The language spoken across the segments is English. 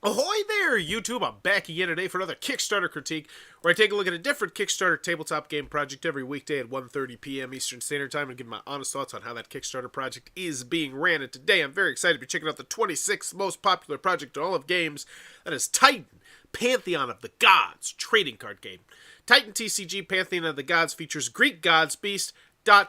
Ahoy there, YouTube! I'm back again today for another Kickstarter critique, where I take a look at a different Kickstarter tabletop game project every weekday at 1:30 p.m. Eastern Standard Time and give my honest thoughts on how that Kickstarter project is being ran. And today I'm very excited to be checking out the 26th most popular project in all of games. That is Titan, Pantheon of the Gods trading card game. Titan TCG Pantheon of the Gods features Greek gods, beast, ... It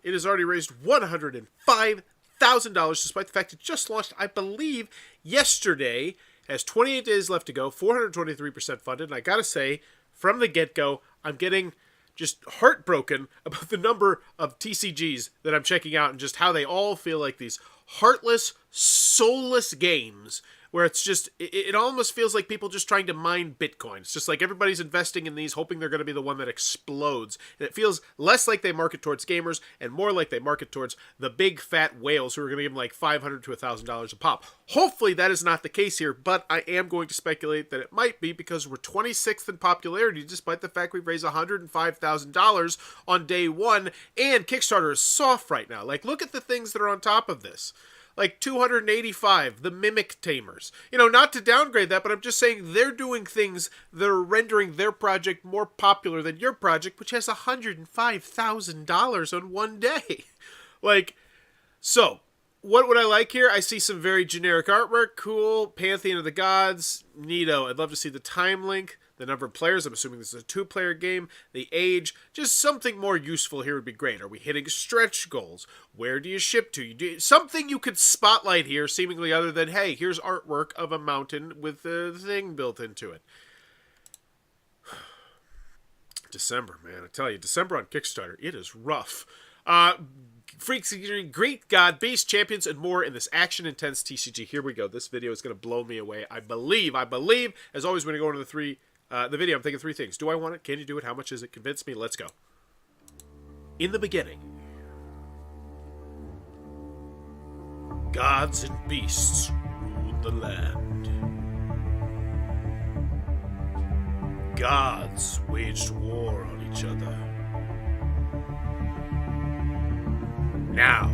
has already raised $105,000 despite the fact it just launched, I believe, yesterday. Has 28 days left to go, 423% funded, and I gotta say, from the get-go, I'm getting just heartbroken about the number of TCGs that I'm checking out and just how they all feel like these heartless, soulless games where it's just, it almost feels like people just trying to mine Bitcoin. It's just like everybody's investing in these, hoping they're going to be the one that explodes. And it feels less like they market towards gamers and more like they market towards the big fat whales who are going to give them like $500 to $1,000 a pop. Hopefully that is not the case here, but I am going to speculate that it might be because we're 26th in popularity despite the fact we've raised $105,000 on day one, and Kickstarter is soft right now. Like, look at the things that are on top of this. Like 285, the Mimic Tamers. You know, not to downgrade that, but I'm just saying they're doing things that are rendering their project more popular than your project, which has $105,000 on one day. Like, so, what would I like here? I see some very generic artwork. Cool. Pantheon of the Gods. Neato. I'd love to see the time link. The number of players, I'm assuming this is a 2-player game. The age, just something more useful here would be great. Are we hitting stretch goals? Where do you ship to? Something you could spotlight here, seemingly other than, hey, here's artwork of a mountain with the thing built into it. December, man. I tell you, December on Kickstarter, it is rough. Freaks, Greek God, Beast, Champions, and more in this action-intense TCG. Here we go. This video is going to blow me away. I believe. As always, when you go into the video, I'm thinking three things. Do I want it? Can you do it? How much is it? Convince me. Let's go. In the beginning, gods and beasts ruled the land. Gods waged war on each other. Now,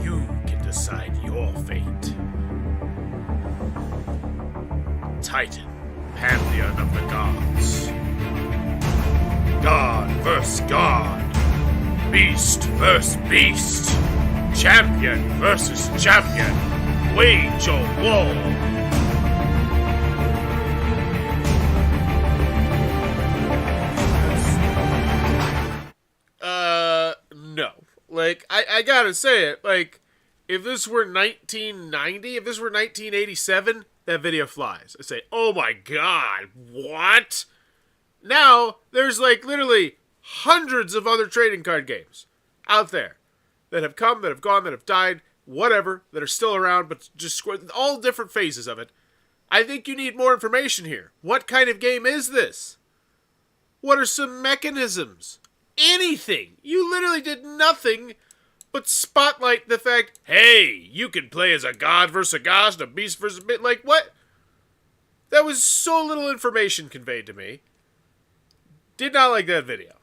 you can decide your fate. Titan, Pantheon of the Gods. God versus God. Beast versus beast. Champion versus champion. Wage a war. No. Like, I gotta say it. Like, if this were 1990, if this were 1987, that video flies. I say, oh my god, what? Now, there's like literally hundreds of other trading card games out there that have come, that have gone, that have died, whatever, that are still around, but just all different phases of it. I think you need more information here. What kind of game is this? What are some mechanisms? Anything. You literally did nothing but spotlight the fact, hey, you can play as a god versus a god, a beast versus a bit. Like, what? That was so little information conveyed to me. Did not like that video.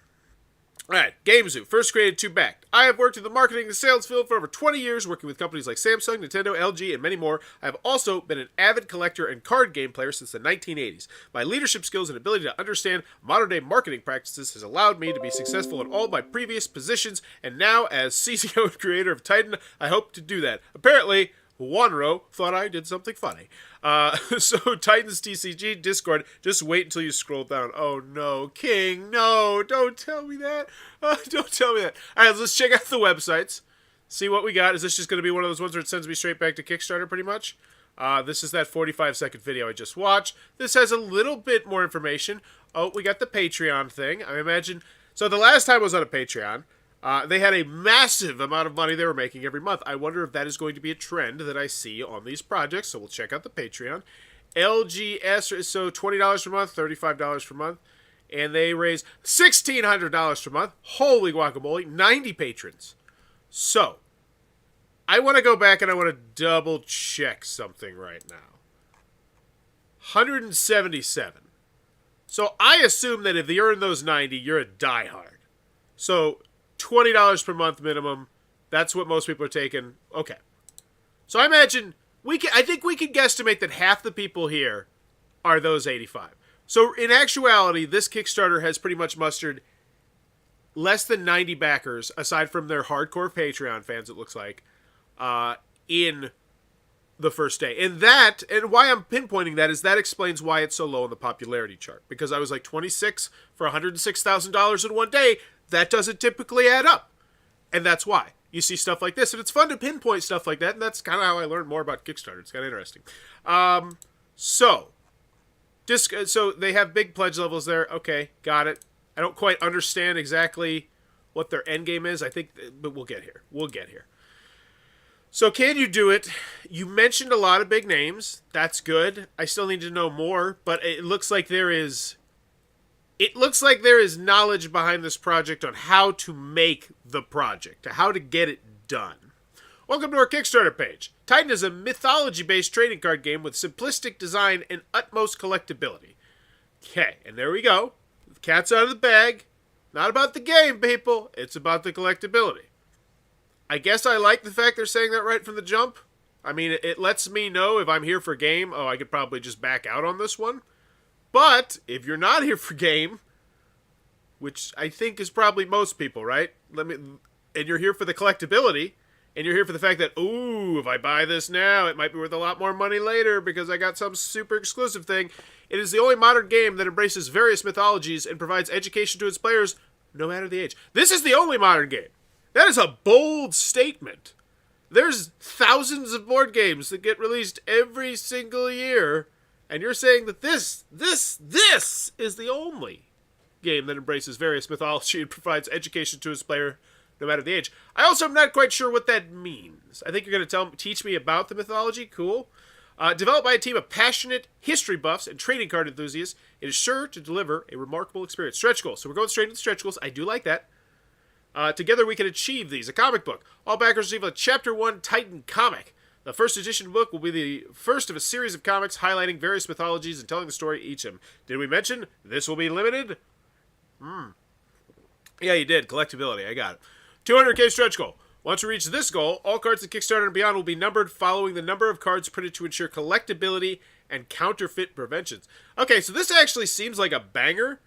Alright, GameZoo, first created to backed. I have worked in the marketing and sales field for over 20 years, working with companies like Samsung, Nintendo, LG, and many more. I have also been an avid collector and card game player since the 1980s. My leadership skills and ability to understand modern-day marketing practices has allowed me to be successful in all my previous positions, and now, as CCO and creator of Titan, I hope to do that. Apparently, Wanro thought I did something funny. So, Titans TCG, Discord, just wait until you scroll down. Oh no, King, no, don't tell me that. Don't tell me that. Alright, let's check out the websites. See what we got. Is this just going to be one of those ones where it sends me straight back to Kickstarter, pretty much? This is that 45-second video I just watched. This has a little bit more information. Oh, we got the Patreon thing. I imagine... So, the last time I was on a Patreon... they had a massive amount of money they were making every month. I wonder if that is going to be a trend that I see on these projects. So we'll check out the Patreon. LGS, so $20 per month, $35 per month. And they raise $1,600 per month. Holy guacamole, 90 patrons. So, I want to go back and I want to double check something right now. 177. So I assume that if you earn those 90, you're a diehard. So $20 per month minimum. That's what most people are taking. Okay. So I imagine I think we can guesstimate that half the people here are those 85. So in actuality, this Kickstarter has pretty much mustered less than 90 backers, aside from their hardcore Patreon fans, it looks like, in the first day. And why I'm pinpointing that is that explains why it's so low on the popularity chart. Because I was like 26 for $106,000 in one day. That doesn't typically add up. And that's why. You see stuff like this. And it's fun to pinpoint stuff like that. And that's kind of how I learned more about Kickstarter. It's kind of interesting. So they have big pledge levels there. Okay, got it. I don't quite understand exactly what their end game is. I think, but we'll get here. We'll get here. So can you do it? You mentioned a lot of big names. That's good. I still need to know more, but it looks like there is knowledge behind this project on how to make the project, how to get it done. Welcome to our Kickstarter page. Titan is a mythology-based trading card game with simplistic design and utmost collectability. Okay, and there we go. The cat's out of the bag. Not about the game, people. It's about the collectability. I guess I like the fact they're saying that right from the jump. I mean, it lets me know if I'm here for game, I could probably just back out on this one. But if you're not here for game, which I think is probably most people, right? And you're here for the collectability, and you're here for the fact that, ooh, if I buy this now, it might be worth a lot more money later because I got some super exclusive thing. It is the only modern game that embraces various mythologies and provides education to its players, no matter the age. This is the only modern game. That is a bold statement. There's thousands of board games that get released every single year, and you're saying that this is the only game that embraces various mythology and provides education to its player, no matter the age. I also am not quite sure what that means. I think you're going to teach me about the mythology. Cool. Developed by a team of passionate history buffs and trading card enthusiasts, it is sure to deliver a remarkable experience. Stretch goals. So we're going straight into stretch goals. I do like that. Together we can achieve these. A comic book. All backers receive a Chapter 1 Titan comic. The first edition book will be the first of a series of comics highlighting various mythologies and telling the story each of them. Did we mention this will be limited? Yeah, you did. Collectability. I got it. 200k stretch goal. Once we reach this goal, all cards in Kickstarter and beyond will be numbered following the number of cards printed to ensure collectability and counterfeit preventions. Okay, so this actually seems like a banger.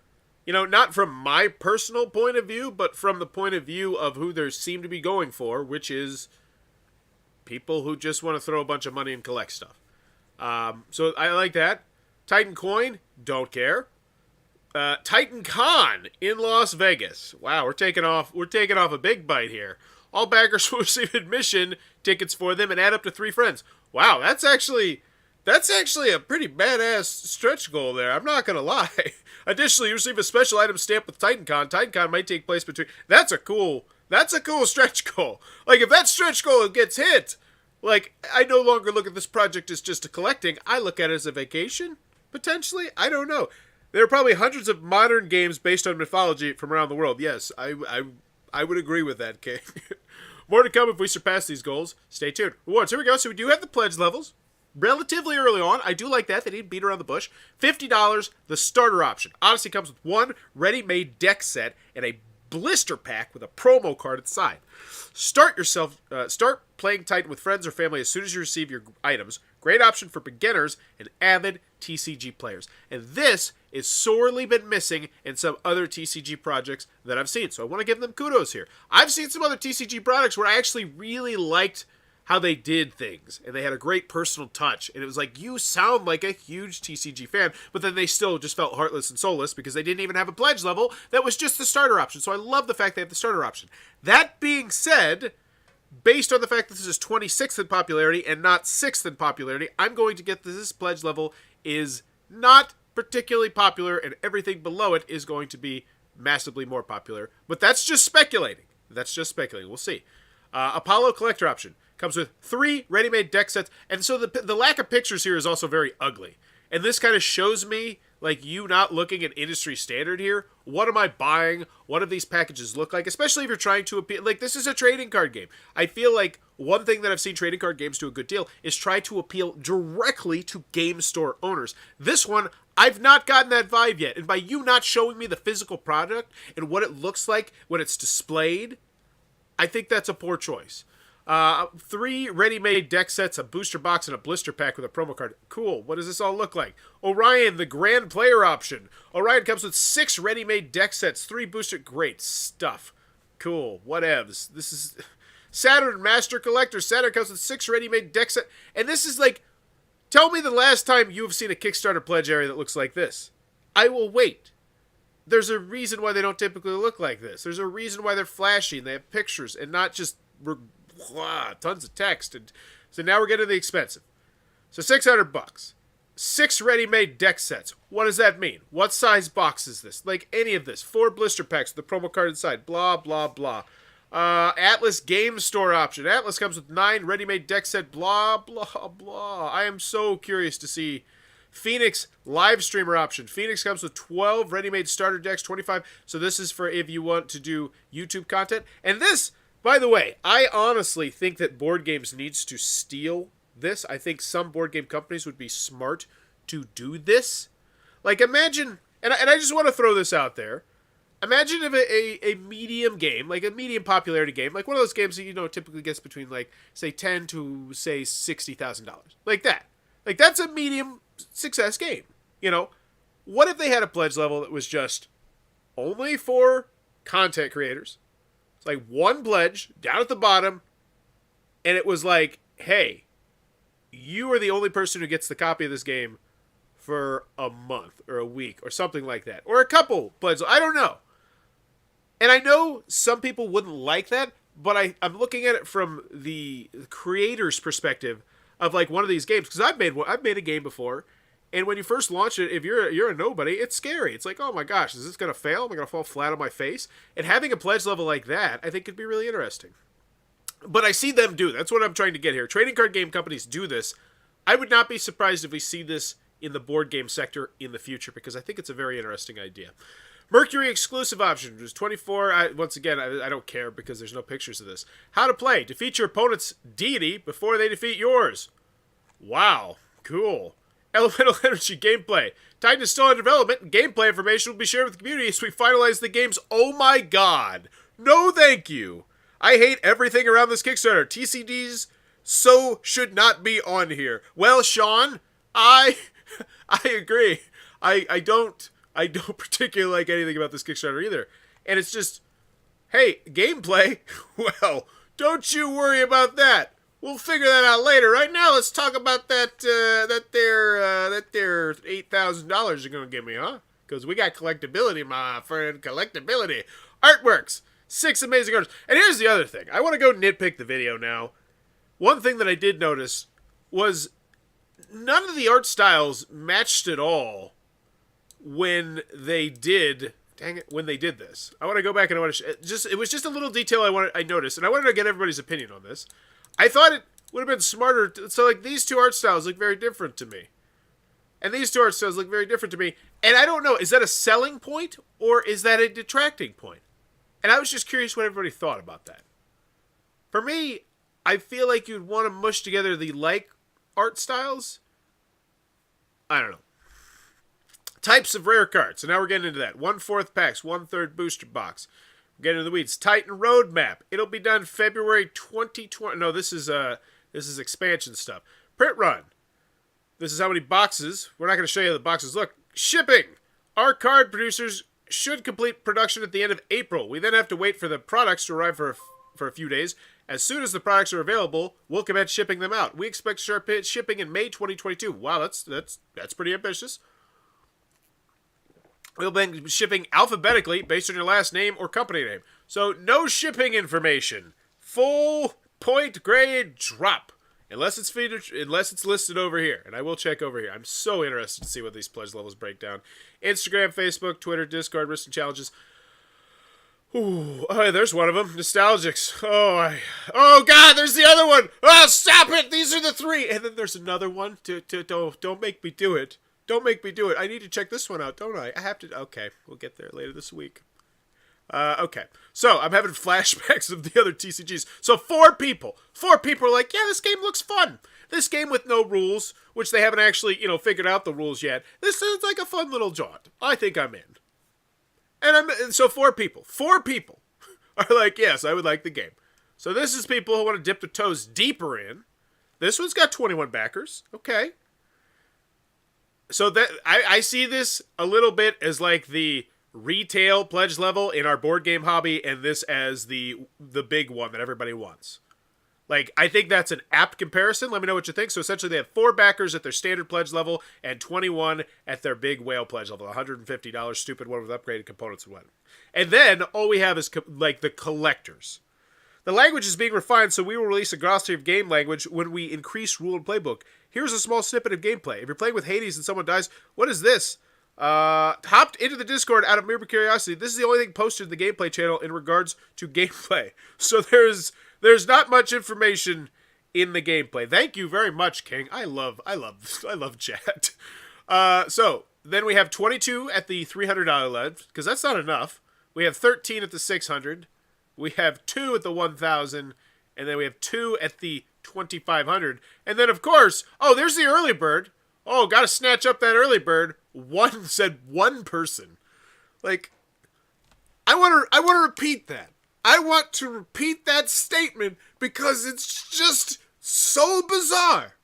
You know, not from my personal point of view, but from the point of view of who they seem to be going for, which is people who just want to throw a bunch of money and collect stuff. So I like that. Titan Coin, don't care. Titan Con in Las Vegas. Wow, we're taking off a big bite here. All backers will receive admission tickets for them and add up to 3 friends. Wow, that's actually a pretty badass stretch goal there. I'm not gonna lie. Additionally, you receive a special item stamp with TitanCon. TitanCon might take place between. That's a cool stretch goal. Like if that stretch goal gets hit, like I no longer look at this project as just a collecting. I look at it as a vacation potentially. I don't know. There are probably hundreds of modern games based on mythology from around the world. Yes, I would agree with that, King. More to come if we surpass these goals. Stay tuned. Rewards. Here we go. So we do have the pledge levels. Relatively early on. I do like that. They didn't beat around the bush. $50, the starter option. Odyssey comes with one ready-made deck set and a blister pack with a promo card at the side. Start playing Titan with friends or family as soon as you receive your items. Great option for beginners and avid TCG players. And this is sorely been missing in some other TCG projects that I've seen. So I want to give them kudos here. I've seen some other TCG products where I actually really liked how they did things, and they had a great personal touch, and it was like, you sound like a huge TCG fan, but then they still just felt heartless and soulless because they didn't even have a pledge level that was just the starter option. So I love the fact they have the starter option. That being said, based on the fact that this is 26th in popularity and not 6th in popularity, I'm going to get this pledge level is not particularly popular, and everything below it is going to be massively more popular, but that's just speculating. We'll see. Apollo collector option. Comes with 3 ready-made deck sets, and so the lack of pictures here is also very ugly. And this kind of shows me, like, you not looking at industry standard here. What am I buying? What do these packages look like? Especially if you're trying to appeal. Like, this is a trading card game. I feel like one thing that I've seen trading card games do a good deal is try to appeal directly to game store owners. This one, I've not gotten that vibe yet. And by you not showing me the physical product and what it looks like when it's displayed, I think that's a poor choice. 3 ready-made deck sets, a booster box, and a blister pack with a promo card. Cool. What does this all look like? Orion, the grand player option. Orion comes with 6 ready-made deck sets, 3 booster. Great stuff. Cool. Whatevs. This is Saturn Master Collector. Saturn comes with 6 ready-made deck sets. And this is like, tell me the last time you've seen a Kickstarter pledge area that looks like this. I will wait. There's a reason why they don't typically look like this. There's a reason why they're flashy and they have pictures and not just tons of text. And so now we're getting the expensive. So $600. 6 ready-made deck sets. What does that mean? What size box is this? Like any of this. 4 blister packs with the promo card inside. Blah, blah, blah. Atlas Game Store option. Atlas comes with 9 ready-made deck set. Blah, blah, blah. I am so curious to see Phoenix live streamer option. Phoenix comes with 12 ready-made starter decks, 25. So this is for if you want to do YouTube content. And this, by the way, I honestly think that Board Games needs to steal this. I think some board game companies would be smart to do this. Like imagine, and I just want to throw this out there. Imagine if a medium game, like a medium popularity game, like one of those games that, you know, typically gets between like, say, $10,000 to, say, $60,000. Like that. Like that's a medium success game. You know, what if they had a pledge level that was just only for content creators? It's like one pledge down at the bottom, and it was like, hey, you are the only person who gets the copy of this game for a month or a week or something like that. Or a couple pledges. I don't know. And I know some people wouldn't like that, but I'm looking at it from the creator's perspective of like one of these games. Because I've made a game before, and when you first launch it, if you're a nobody, it's scary. It's like, oh my gosh, is this going to fail? Am I going to fall flat on my face? And having a pledge level like that, I think could be really interesting. But I see them do. That's what I'm trying to get here. Trading card game companies do this. I would not be surprised if we see this in the board game sector in the future, because I think it's a very interesting idea. Mercury exclusive option was 24. Once again, I don't care because there's no pictures of this. How to play. Defeat your opponent's deity before they defeat yours. Wow. Cool. Elemental Energy gameplay. Titan is still in development, and gameplay information will be shared with the community as we finalize the games. Oh my god. No thank you. I hate everything around this Kickstarter. TCGs so should not be on here. Well, Sean, I agree. I don't particularly like anything about this Kickstarter either. And it's just, hey, gameplay? Well, don't you worry about that. We'll figure that out later. Right now, let's talk about that their $8,000 you're gonna give me, huh? Because we got collectibility, my friend. Collectibility. Artworks. 6 amazing artists. And here's the other thing. I want to go nitpick the video now. One thing that I did notice was none of the art styles matched at all when they did. Dang it! When they did this, I want to go back and I want to it was just a little detail I noticed, and I wanted to get everybody's opinion on this. I thought it would have been smarter. So like these two art styles look very different to me, and these two art styles look very different to me. And I don't know, is that a selling point or is that a detracting point? And I was just curious what everybody thought about that. For me, I feel like you'd want to mush together the like art styles. I don't know. Types of rare cards. So now we're getting into that. 1/4 packs, 1/3 booster box. We're getting into the weeds. Titan Roadmap. It'll be done February 2020. No, this is expansion stuff. Print run. This is how many boxes. We're not going to show you how the boxes look. Shipping. Our card producers should complete production at the end of April. We then have to wait for the products to arrive for a few days. As soon as the products are available, we'll commence shipping them out. We expect to start shipping in May 2022. Wow, that's pretty ambitious. We'll be shipping alphabetically based on your last name or company name. So no shipping information. Full point grade drop. Unless it's listed over here. And I will check over here. I'm so interested to see what these pledge levels break down. Instagram, Facebook, Twitter, Discord, risks and challenges. Ooh, oh, there's one of them. Nostalgics. Oh God, there's the other one. Oh, stop it. These are the 3. And then there's another one. Don't make me do it. Don't make me do it. I need to check this one out, don't I? I have to. Okay, we'll get there later this week. Okay. So, I'm having flashbacks of the other TCGs. So, 4 people. 4 people are like, yeah, this game looks fun. This game with no rules, which they haven't actually, figured out the rules yet. This is like a fun little jaunt. I think I'm in. And so 4 people are like, yes, I would like the game. So this is people who want to dip their toes deeper in. This one's got 21 backers. Okay. So that I see this a little bit as like the retail pledge level in our board game hobby, and this as the big one that everybody wants. Like, I think that's an apt comparison. Let me know what you think. So essentially they have 4 backers at their standard pledge level and 21 at their big whale pledge level. $150 stupid one with upgraded components and whatnot. And then all we have is like the collectors. The language is being refined, so we will release a glossary of game language when we increase rule and playbook. Here's a small snippet of gameplay. If you're playing with Hades and someone dies, what is this? Hopped into the Discord out of mere curiosity. This is the only thing posted in the gameplay channel in regards to gameplay. So there's not much information in the gameplay. Thank you very much, King. I love chat. So then we have 22 at the $300 level, because that's not enough. We have 13 at the 600. We have 2 at the 1,000, and then we have 2 at the 2,500. And then, of course, oh, there's the early bird. Oh, gotta snatch up that early bird. One said one person. Like, I want to repeat that. I want to repeat that statement because it's just so bizarre.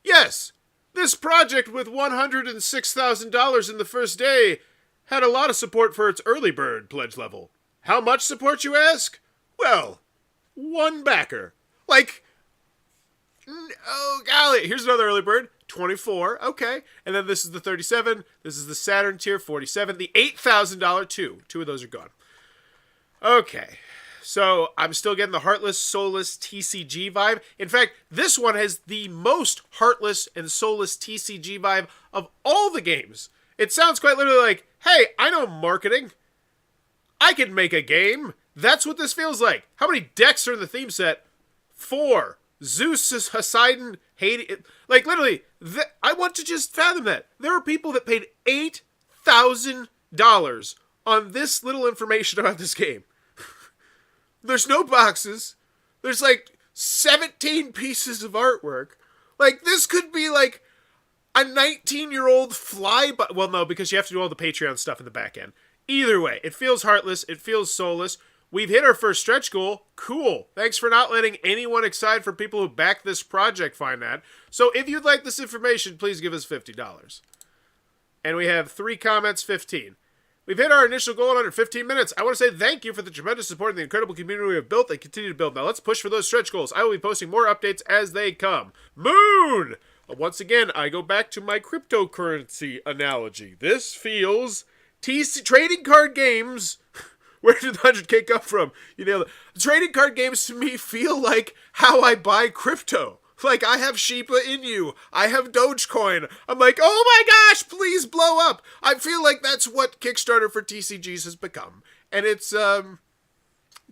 Yes, this project with $106,000 in the first day had a lot of support for its early bird pledge level. How much support, you ask? Well, 1 backer. Like, oh golly, here's another early bird, 24, okay. And then this is the 37, this is the Saturn tier, 47, the $8,000 two of those are gone. Okay, so I'm still getting the Heartless, Soulless TCG vibe. In fact, this one has the most Heartless and Soulless TCG vibe of all the games. It sounds quite literally like, hey, I know marketing. I can make a game. That's what this feels like. How many decks are in the theme set? 4. Zeus, Poseidon, Hades. Like, literally, I want to just fathom that. There are people that paid $8,000 on this little information about this game. There's no boxes. There's like 17 pieces of artwork. Like, this could be like a 19-year-old flyby. Well, no, because you have to do all the Patreon stuff in the back end. Either way, it feels heartless. It feels soulless. We've hit our first stretch goal. Cool. Thanks for not letting anyone excited for people who back this project find that. So if you'd like this information, please give us $50. And we have 3 comments, 15. We've hit our initial goal in under 15 minutes. I want to say thank you for the tremendous support and the incredible community we have built and continue to build. Now let's push for those stretch goals. I will be posting more updates as they come. Moon! Once again, I go back to my cryptocurrency analogy. This feels trading card games. Where did the 100K come from? You nailed it. Trading card games to me feel like how I buy crypto. Like, I have Shiba Inu. I have Dogecoin. I'm like, oh my gosh, please blow up. I feel like that's what Kickstarter for TCGs has become. And it's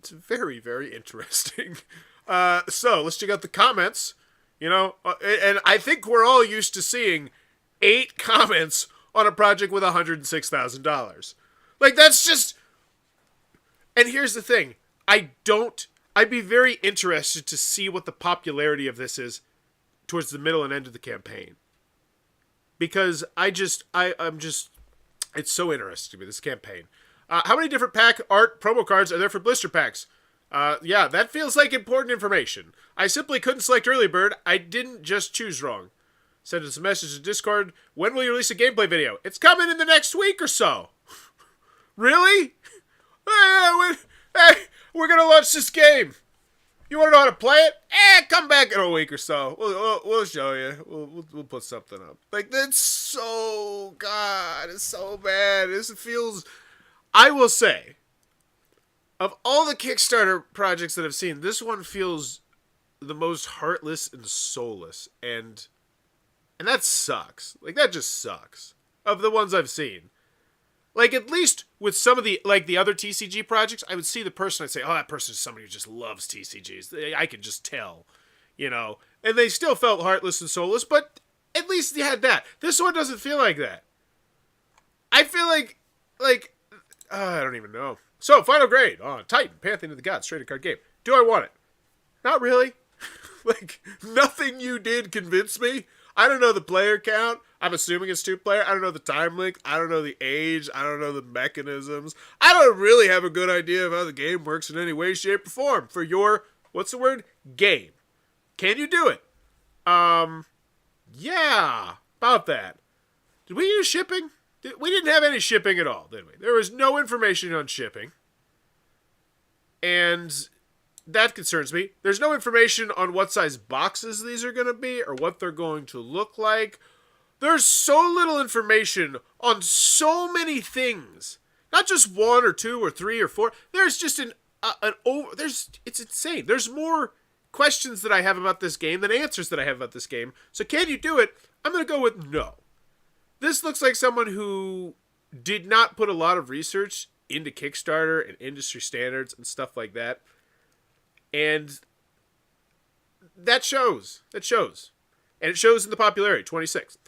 very, very interesting. So, let's check out the comments. You know, and I think we're all used to seeing 8 comments on a project with $106,000. Like, that's just... And here's the thing. I'd be very interested to see what the popularity of this is towards the middle and end of the campaign. Because I'm just, it's so interesting to me, this campaign. How many different pack art promo cards are there for blister packs? Yeah, that feels like important information. I simply couldn't select early bird. I didn't just choose wrong. Send us a message to Discord. When will you release a gameplay video? It's coming in the next week or so. Really? Hey, we're gonna launch this game. You want to know how to play it? Come back in a week or so. We'll show you. We'll put something up. Like, that's so... God, it's so bad. This feels... I will say, of all the Kickstarter projects that I've seen, this one feels the most heartless and soulless. And that sucks. Like, that just sucks. Of the ones I've seen. Like, at least with some of the, like, the other TCG projects, I would see the person, I'd say, oh, that person is somebody who just loves TCGs. I could just tell, you know. And they still felt heartless and soulless, but at least they had that. This one doesn't feel like that. I feel like, I don't even know. So, final grade on Titan, Pantheon of the Gods, trading card game. Do I want it? Not really. Like, nothing you did convinced me. I don't know the player count. I'm assuming it's 2-player. I don't know the time length. I don't know the age. I don't know the mechanisms. I don't really have a good idea of how the game works in any way, shape, or form. For your What's the word? Game. Can you do it? Yeah, about that. Did we use shipping? We didn't have any shipping at all, did we? There was no information on shipping. And that concerns me. There's no information on what size boxes these are going to be or what they're going to look like. There's so little information on so many things. Not just 1 or 2 or 3 or 4. There's just it's insane. There's more questions that I have about this game than answers that I have about this game. So can you do it? I'm going to go with no. This looks like someone who did not put a lot of research into Kickstarter and industry standards and stuff like that. And that shows. And it shows in the popularity, 26.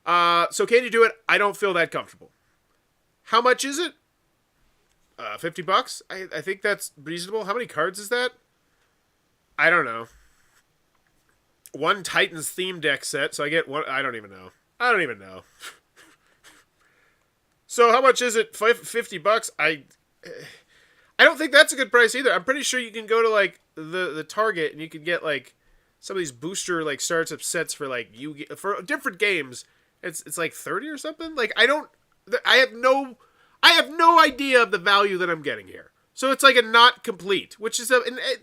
So can you do it? I don't feel that comfortable. How much is it? $50? I think that's reasonable. How many cards is that? I don't know. 1 Titans theme deck set, so I get 1. I don't even know. So how much is it? $50? I don't think that's a good price either. I'm pretty sure you can go to like the Target and you can get like some of these booster like startup sets for like for different games. It's like 30 or something. Like I have no idea of the value that I'm getting here. So it's like a not complete, which is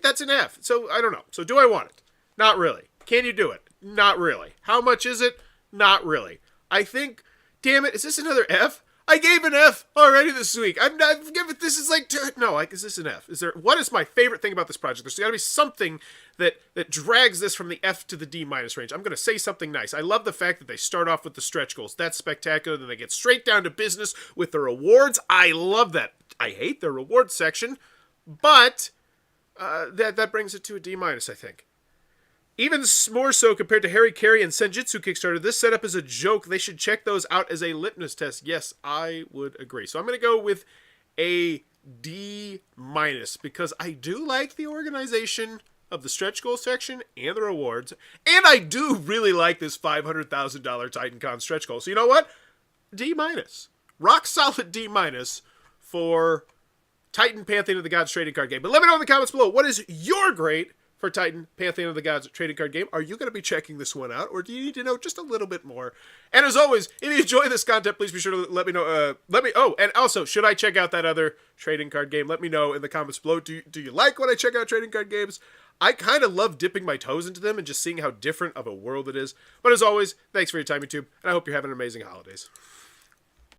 that's an F. So I don't know. So do I want it? Not really. Can you do it? Not really. How much is it? Not really. I think, damn it, is this another F? I gave an F already this week. I've given this is like no, like is this an F? What is my favorite thing about this project? There's got to be something that drags this from the F to the D- range. I'm going to say something nice. I love the fact that they start off with the stretch goals. That's spectacular. Then they get straight down to business with the rewards. I love that. I hate the rewards section, but that brings it to a D-, I think. Even more so compared to Harry Carey and Senjutsu Kickstarter, this setup is a joke. They should check those out as a litmus test. Yes, I would agree. So I'm going to go with a D- because I do like the organization of the stretch goal section and the rewards. And I do really like this $500,000 TitanCon stretch goal. So you know what? D-. Rock solid D- for Titan Pantheon of the Gods trading card game. But let me know in the comments below, what is your grade for Titan Pantheon of the Gods trading card game? Are you going to be checking this one out, or do you need to know just a little bit more? And as always, if you enjoy this content, please be sure to let me know. Oh, and also, should I check out that other trading card game? Let me know in the comments below. Do you like when I check out trading card games? I kind of love dipping my toes into them and just seeing how different of a world it is. But as always, thanks for your time, YouTube, and I hope you're having amazing holidays.